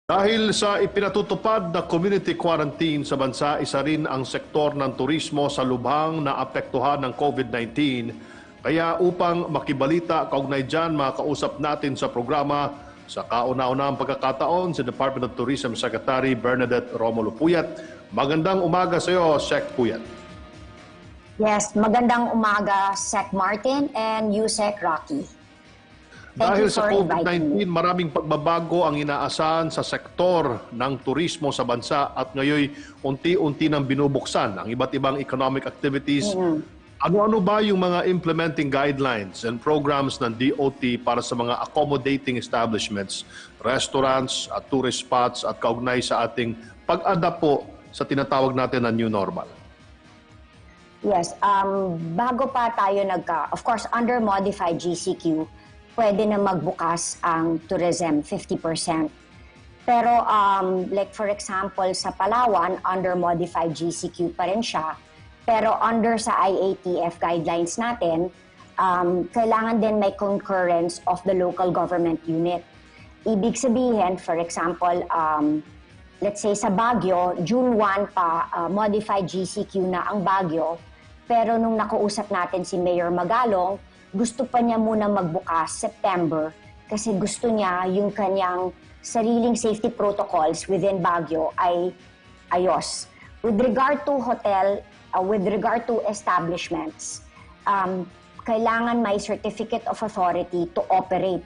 Dahil sa ipinatutupad na community quarantine sa bansa, isa rin ang sektor ng turismo sa lubhang na apektuhan ng COVID-19. Kaya upang makibalita kaugnay dyan, makausap natin sa programa sa kauna-unahang pagkakataon si Department of Tourism Secretary Bernadette Romulo-Puyat. Magandang umaga sa iyo, Sec. Puyat. Yes, magandang umaga, Sec. Martin and you, Sec. Rocky. Dahil sa COVID-19, maraming pagbabago ang inaasahan sa sektor ng turismo sa bansa at ngayon unti-unti nang binubuksan ang iba't ibang economic activities. Ano-ano ba yung mga implementing guidelines and programs ng DOT para sa mga accommodating establishments, restaurants at tourist spots at kaugnay sa ating pag-adapt po sa tinatawag natin na new normal? Yes, bago pa tayo of course, under modified GCQ, pwede na magbukas ang tourism 50%. Pero like for example, sa Palawan, under modified GCQ pa rin siya. Pero under sa IATF guidelines natin, kailangan din may concurrence of the local government unit. Ibig sabihin, for example, let's say sa Baguio, June 1 pa, modified GCQ na ang Baguio. Pero nung nakausap natin si Mayor Magalong, gusto pa niya muna magbukas September kasi gusto niya yung kanyang sariling safety protocols within Baguio ay ayos. With regard to hotel, with regard to establishments, kailangan may certificate of authority to operate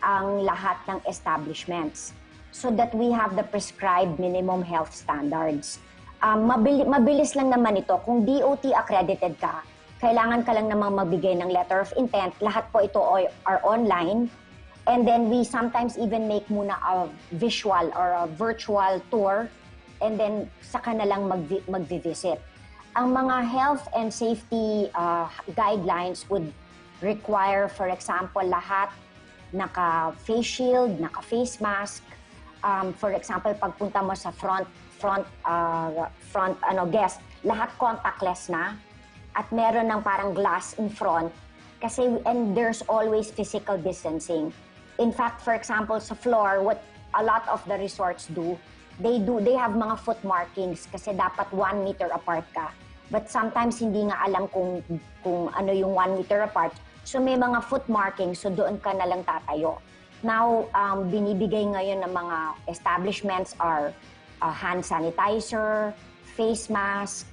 ang lahat ng establishments so that we have the prescribed minimum health standards. Mabilis lang naman ito. Kung DOT accredited ka, kailangan ka lang namang magbigay ng letter of intent. Lahat po ito are online. And then we sometimes even make muna a visual or a virtual tour and then saka na lang mag-visit. Ang mga health and safety guidelines would require, for example, lahat naka-face shield, naka-face mask. For example, pagpunta mo sa front guest, lahat contactless na. At meron ng parang glass in front kasi and there's always physical distancing. In fact, for example, sa floor, what a lot of the resorts do, they have mga foot markings kasi dapat 1 meter apart ka. But sometimes hindi nga alam kung ano yung 1 meter apart. So may mga foot markings, so doon ka na lang tatayo. Now, binibigay ngayon ng mga establishments are hand sanitizer, face mask.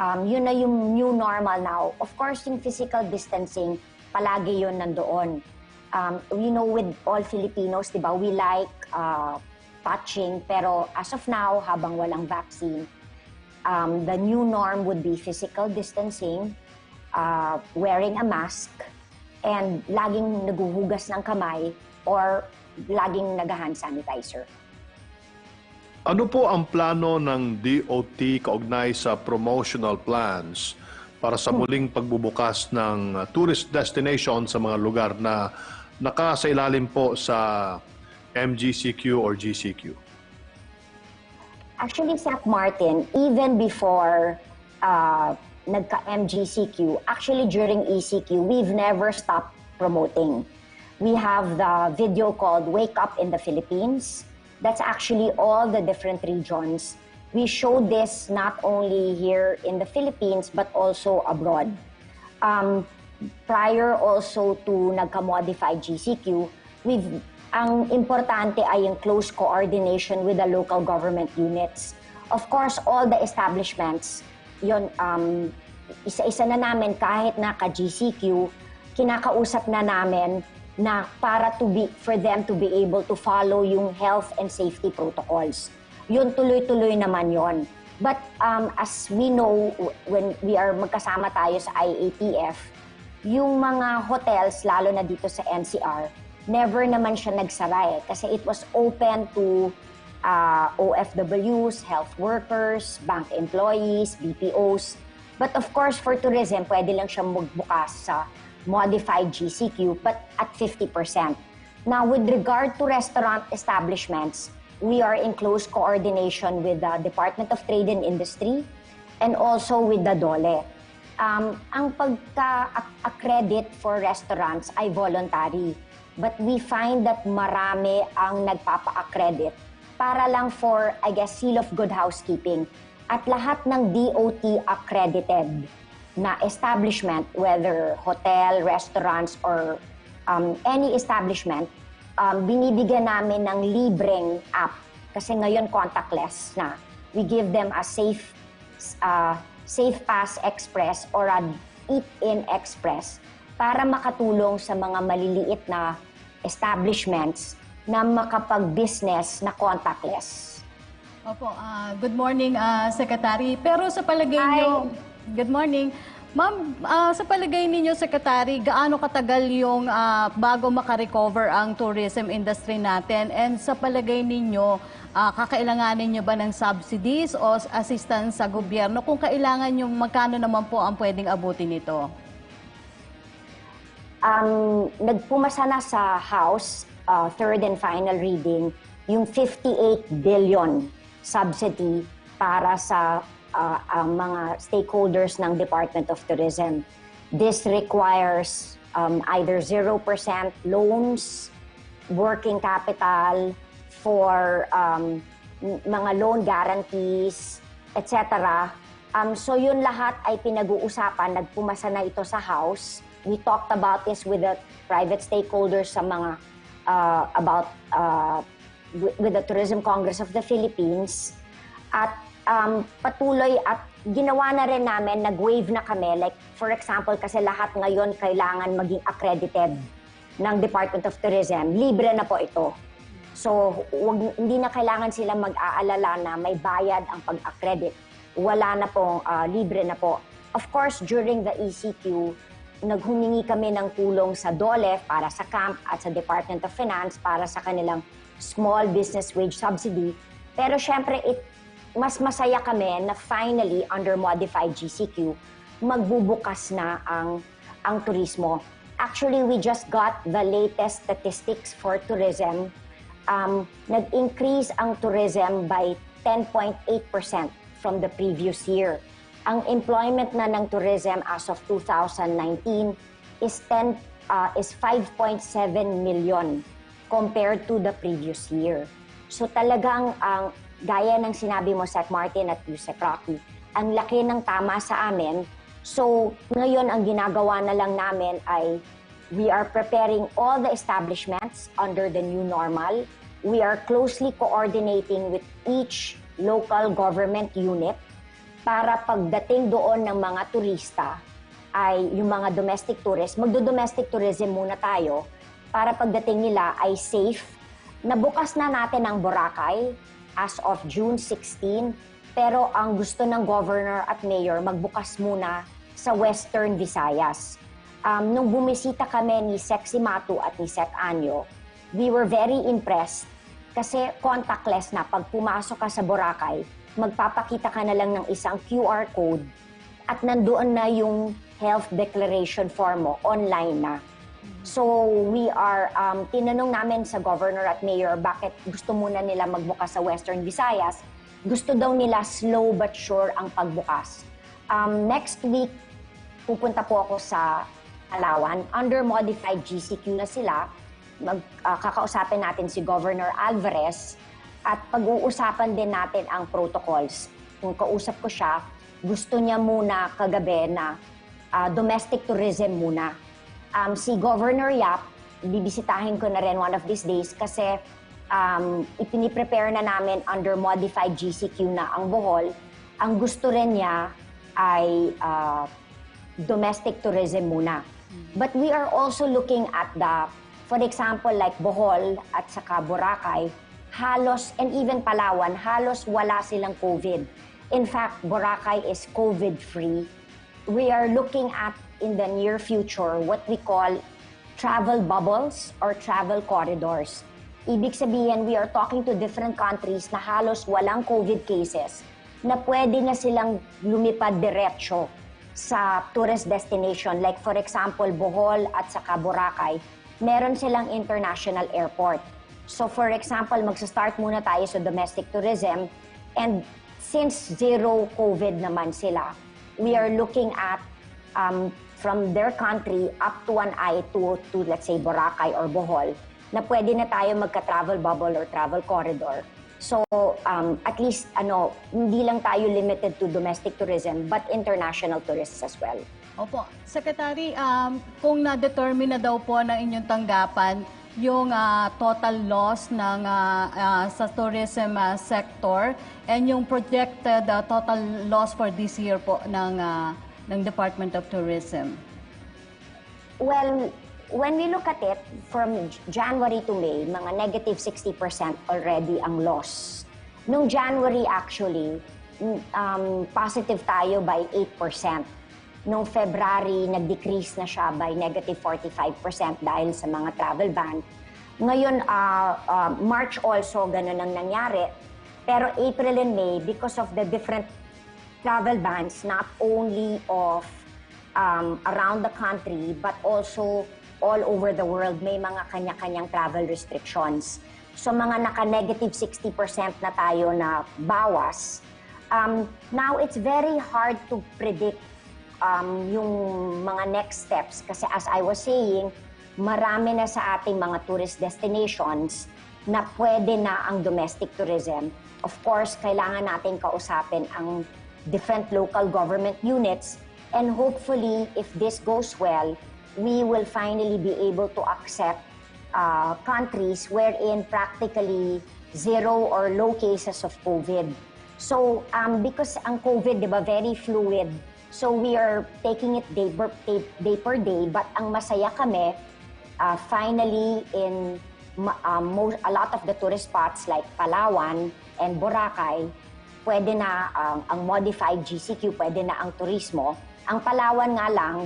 Yun na yung new normal now. Of course, yung physical distancing, palagi yun nandoon. With all Filipinos, di ba, we like touching. Pero as of now, habang walang vaccine, the new norm would be physical distancing, wearing a mask, and laging naguhugas ng kamay or laging nag-hand sanitizer. Ano po ang plano ng DOT kaugnay sa promotional plans para sa muling pagbubukas ng tourist destination sa mga lugar na nakasailalim po sa MGCQ or GCQ? Actually, Sec. Martin, even before nagka-MGCQ, actually during ECQ, we've never stopped promoting. We have the video called Wake Up in the Philippines. That's actually all the different regions. We show this not only here in the Philippines, but also abroad. Prior also to nagka-modified GCQ, ang importante ay yung close coordination with the local government units. Of course, all the establishments, yun, isa-isa na namin kahit naka-GCQ, kinakausap na namin na para for them to be able to follow yung health and safety protocols. Yun, tuloy-tuloy naman yon. But as we know, when we are magkasama tayo sa IATF, yung mga hotels, lalo na dito sa NCR, never naman siya nagsara kasi it was open to OFWs, health workers, bank employees, BPOs. But of course, for tourism, pwede lang siya magbukas sa modified GCQ, but at 50%. Now, with regard to restaurant establishments, we are in close coordination with the Department of Trade and Industry and also with the DOLE. Ang pagka-accredit for restaurants ay voluntary. But we find that marami ang nagpapa-accredit para lang for, I guess, seal of good housekeeping. At lahat ng DOT accredited na establishment, whether hotel, restaurants, or any establishment, binibigyan namin ng libreng app. Kasi ngayon contactless na. We give them a Safe Pass Express or a Eat-In Express para makatulong sa mga maliliit na establishments na makapag-business na contactless. Opo, good morning, Secretary. Pero sa palagay niyo, good morning. Ma'am, sa palagay ninyo, Secretary, gaano katagal yung bago makarecover ang tourism industry natin? And sa palagay ninyo, kakailanganin nyo ba ng subsidies o assistance sa gobyerno? Kung kailangan nyo, magkano naman po ang pwedeng abutin nito? Nagpumasa na sa House, third and final reading, yung 58 billion subsidy para sa mga stakeholders ng Department of Tourism. This requires either 0% loans, working capital, for mga loan guarantees, etc. So yun lahat ay pinag-uusapan, nagpumasa na ito sa House. We talked about this with the private stakeholders sa mga with the Tourism Congress of the Philippines. At patuloy at ginawa na rin namin, nag-waive na kami. Like for example, kasi lahat ngayon kailangan maging accredited ng Department of Tourism. Libre na po ito. So hindi na kailangan sila mag-aalala na may bayad ang pag-accredit. Wala na pong libre na po. Of course, during the ECQ, naghumingi kami ng tulong sa DOLE para sa camp at sa Department of Finance para sa kanilang small business wage subsidy. Pero syempre, mas masaya kami na finally, under modified GCQ, magbubukas na ang turismo. Actually, we just got the latest statistics for tourism. Nag-increase ang tourism by 10.8% from the previous year. Ang employment na ng tourism as of 2019 is 5.7 million compared to the previous year. So talagang gaya ng sinabi mo, Sec Martin at Sec Rocky, ang laki ng tama sa amin. So ngayon ang ginagawa na lang namin ay we are preparing all the establishments under the new normal. We are closely coordinating with each local government unit para pagdating doon ng mga turista ay yung mga domestic tourists, magdo-domestic tourism muna tayo para pagdating nila ay safe. Nabukas na natin ang Boracay as of June 16, pero ang gusto ng governor at mayor magbukas muna sa Western Visayas. Nung bumisita kami ni Sec Simatu at ni Sec Anyo, we were very impressed kasi contactless na. Pag pumasok ka sa Boracay, magpapakita ka na lang ng isang QR code at nandoon na yung health declaration form mo, online na. So we are, tinanong namin sa governor at mayor bakit gusto muna nila magbukas sa Western Visayas. Gusto daw nila slow but sure ang pagbukas. Next week, pupunta po ako sa Palawan. Under modified GCQ na sila. Kakausapin natin si Governor Alvarez at pag-uusapan din natin ang protocols. Kung kausap ko siya, gusto niya muna kagabi na domestic tourism muna. Si Governor Yap, bibisitahin ko na rin one of these days kasi ipiniprepare na namin under modified GCQ na ang Bohol. Ang gusto rin niya ay domestic tourism muna. But we are also looking at for example, like Bohol at saka Boracay, halos, and even Palawan, halos wala silang COVID. In fact, Boracay is COVID-free. We are looking at, in the near future, what we call travel bubbles or travel corridors. Ibig sabihin, we are talking to different countries na halos walang COVID cases na pwede na silang lumipad diretsyo sa tourist destination. Like for example, Bohol at saka Boracay, meron silang international airport. So for example, magsa-start muna tayo sa domestic tourism, and since zero COVID naman sila, we are looking at from their country up to an eye to let's say Boracay or Bohol, na pwede na tayo magka-travel bubble or travel corridor. So at least hindi lang tayo limited to domestic tourism but international tourists as well. Opo. Secretary, kung na-determine na daw po ng inyong tanggapan yung total loss ng sa tourism sector and yung projected total loss for this year po ng Department of Tourism. Well, when we look at it, from January to May, mga negative 60% already ang loss. Nung January actually, positive tayo by 8%. Nung February, nag-decrease na siya by negative 45% dahil sa mga travel ban. Ngayon, March also, ganun ang nangyari. Pero April and May, because of the different travel bans, not only of around the country, but also all over the world, may mga kanya-kanyang travel restrictions. So mga naka-negative 60% na tayo na bawas. Now, it's very hard to predict yung mga next steps kasi as I was saying, marami na sa ating mga tourist destinations na pwede na ang domestic tourism. Of course, kailangan natin kausapin ang different local government units and hopefully, if this goes well, we will finally be able to accept countries wherein practically zero or low cases of COVID. So, because ang COVID, di ba, very fluid, so we are taking it day per day, but ang masaya kami, finally, in a lot of the tourist spots like Palawan and Boracay, pwede na ang modified GCQ, pwede na ang turismo. Ang Palawan nga lang,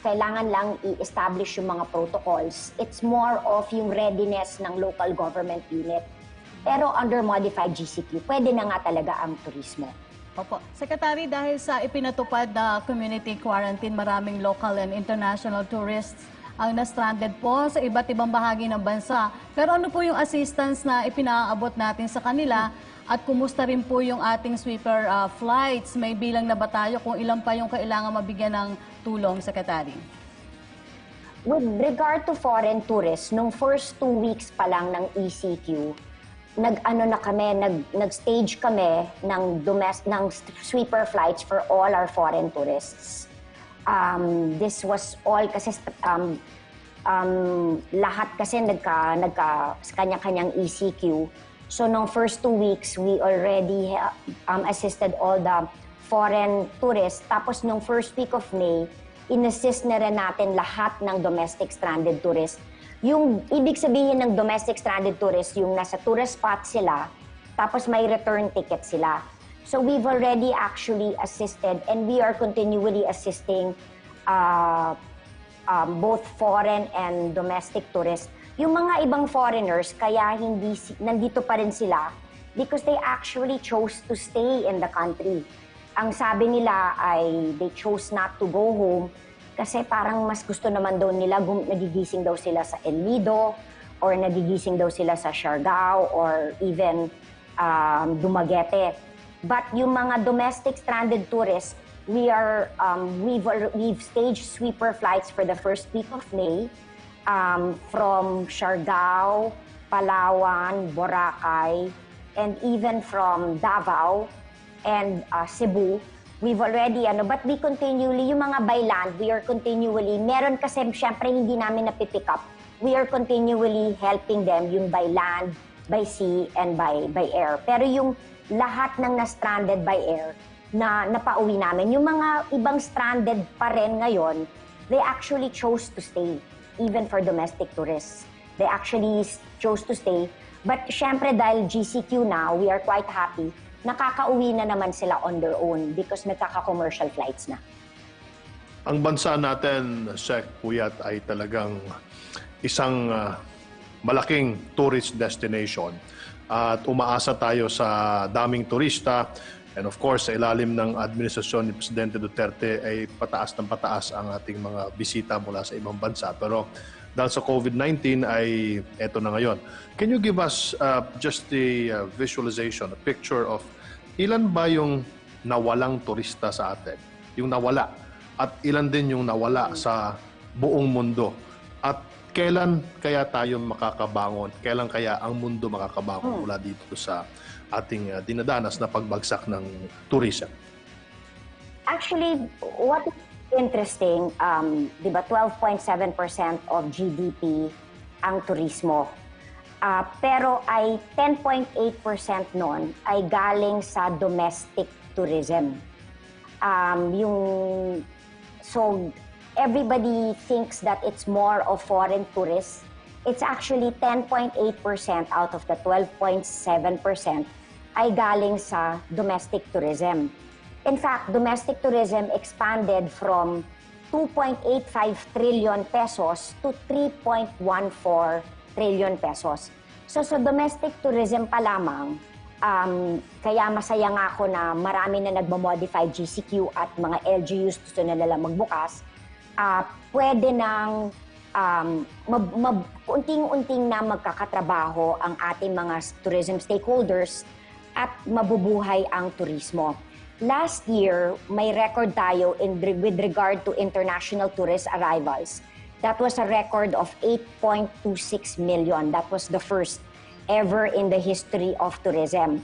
kailangan lang i-establish yung mga protocols. It's more of yung readiness ng local government unit. Pero under modified GCQ, pwede na nga talaga ang turismo. Opo. Secretary, dahil sa ipinatupad na community quarantine, maraming local and international tourists ang na-stranded po sa iba't ibang bahagi ng bansa. Pero ano po yung assistance na ipinaabot natin sa kanila? At kumusta rin po yung ating sweeper flights? May bilang na ba tayo kung ilan pa yung kailangan mabigyan ng tulong, Secretary? With regard to foreign tourists, nung first 2 weeks pa lang ng ECQ, nag-stage kami ng sweeper flights for all our foreign tourists. This was all kasi lahat kasi kanya-kanyang ECQ. So, nung first 2 weeks, we already assisted all the foreign tourists. Tapos, nung first week of May, in-assist na rin natin lahat ng domestic stranded tourists. Yung ibig sabihin ng domestic stranded tourists, yung nasa tourist spot sila, tapos may return ticket sila. So, we've already actually assisted and we are continually assisting both foreign and domestic tourists. Yung mga ibang foreigners, kaya nandito pa rin sila because they actually chose to stay in the country. Ang sabi nila ay they chose not to go home kasi parang mas gusto naman daw nila, nagigising daw sila sa El Nido or nagigising daw sila sa Siargao or even Dumaguete. But yung mga domestic stranded tourists, we've staged sweeper flights for the first week of May. From Siargao, Palawan, Boracay, and even from Davao and Cebu, we've already, but we continually, yung mga by land, we are continually, meron kasi syempre hindi namin napipick up, we are continually helping them yung by land, by sea, and by air. Pero yung lahat ng na-stranded by air, na napauwi namin, yung mga ibang stranded pa rin ngayon, they actually chose to stay. Even for domestic tourists. They actually chose to stay. But syempre dahil GCQ na, we are quite happy, nakakauwi na naman sila on their own because nagkaka-commercial flights na. Ang bansa natin, Sec Puyat, ay talagang isang malaking tourist destination. At umaasa tayo sa daming turista. And of course, sa ilalim ng administrasyon ni Presidente Duterte ay pataas ng pataas ang ating mga bisita mula sa ibang bansa. Pero dahil sa COVID-19 ay eto na ngayon. Can you give us just a visualization, a picture of ilan ba yung nawalang turista sa atin? Yung nawala. At ilan din yung nawala sa buong mundo. At kailan kaya tayo makakabangon? Kailan kaya ang mundo makakabangon mula dito sa ating dinadanas na pagbagsak ng tourism? Actually, what is interesting, di ba 12.7% of GDP ang turismo. Pero ay 10.8% nun ay galing sa domestic tourism. So everybody thinks that it's more of foreign tourists. It's actually 10.8% out of the 12.7% ay galing sa domestic tourism. In fact, domestic tourism expanded from 2.85 trillion pesos to 3.14 trillion pesos. So sa domestic tourism pa lamang, kaya masaya nga ako na marami na nagmamodify GCQ at mga LGUs gusto na nila magbukas, pwede nang unting-unting na magkakatrabaho ang ating mga tourism stakeholders at mabubuhay ang turismo. Last year, may record tayo with regard to international tourist arrivals. That was a record of 8.26 million. That was the first ever in the history of tourism.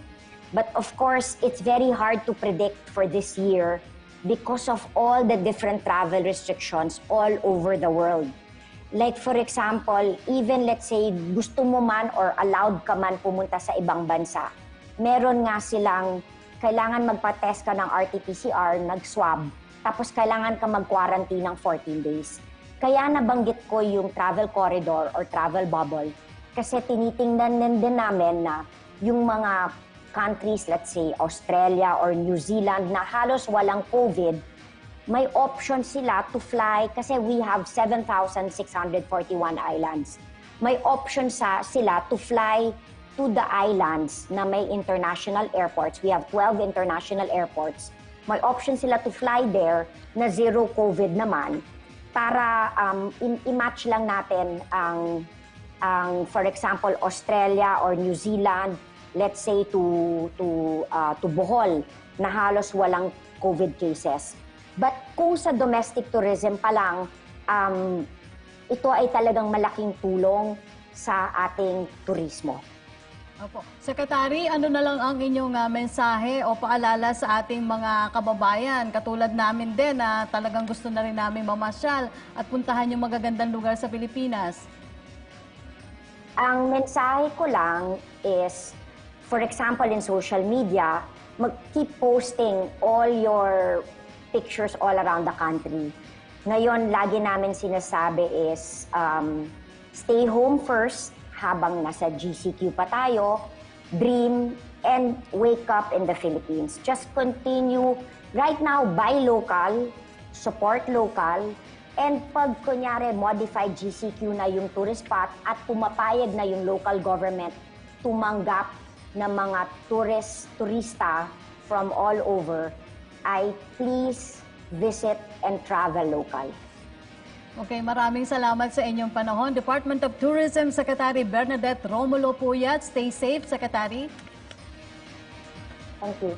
But of course, it's very hard to predict for this year because of all the different travel restrictions all over the world. Like for example, even let's say gusto mo man or allowed ka man pumunta sa ibang bansa, meron nga silang kailangan magpa-test ka ng RT-PCR, nag-swab, tapos kailangan ka mag-quarantine ng 14 days. Kaya nabanggit ko yung travel corridor or travel bubble kasi tinitingnan din namin na yung mga countries, let's say Australia or New Zealand na halos walang COVID, may option sila to fly kasi we have 7,641 islands. May option sila to fly to the islands na may international airports. We have 12 international airports. May option sila to fly there na zero COVID naman para i-match lang natin ang for example Australia or New Zealand, let's say to Bohol na halos walang COVID cases. But kung sa domestic tourism pa lang, ito ay talagang malaking tulong sa ating turismo. Opo. Secretary, ano na lang ang inyong mensahe o paalala sa ating mga kababayan? Katulad namin din na talagang gusto na rin namin mamasyal at puntahan yung magagandang lugar sa Pilipinas. Ang mensahe ko lang is, for example, in social media, keep posting all your pictures all around the country. Ngayon, lagi namin sinasabi is, stay home first, habang nasa GCQ pa tayo, dream and wake up in the Philippines. Just continue, right now, buy local, support local, and pag kunyari modified GCQ na yung tourist spot at pumapayag na yung local government tumanggap ng mga turista from all over, ay please visit and travel local. Okay, maraming salamat sa inyong panahon. Department of Tourism Secretary Bernadette Romulo-Puyat. Stay safe, Secretary. Thank you.